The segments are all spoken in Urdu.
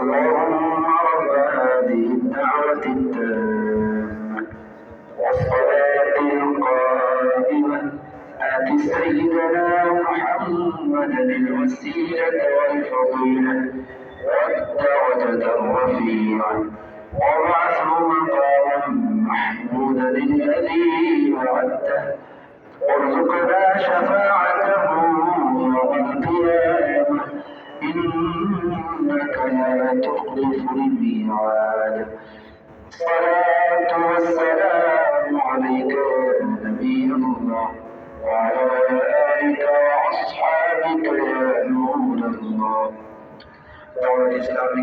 اللهم رب هذه الدعوة التامة والصلاة القائمة آت سيدنا محمدا الوسيلة والفضيلة والدرجة الرفيعة وابعثه مقاما محمودا الذي وعدته وارزقنا شفاعته يوم القيامة إنك لا تخلف الميعاد. الصلاة والسلام عليك يا نبي الله وعلى آلك وأصحابك يا نور الله. دعوة الإسلام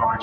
5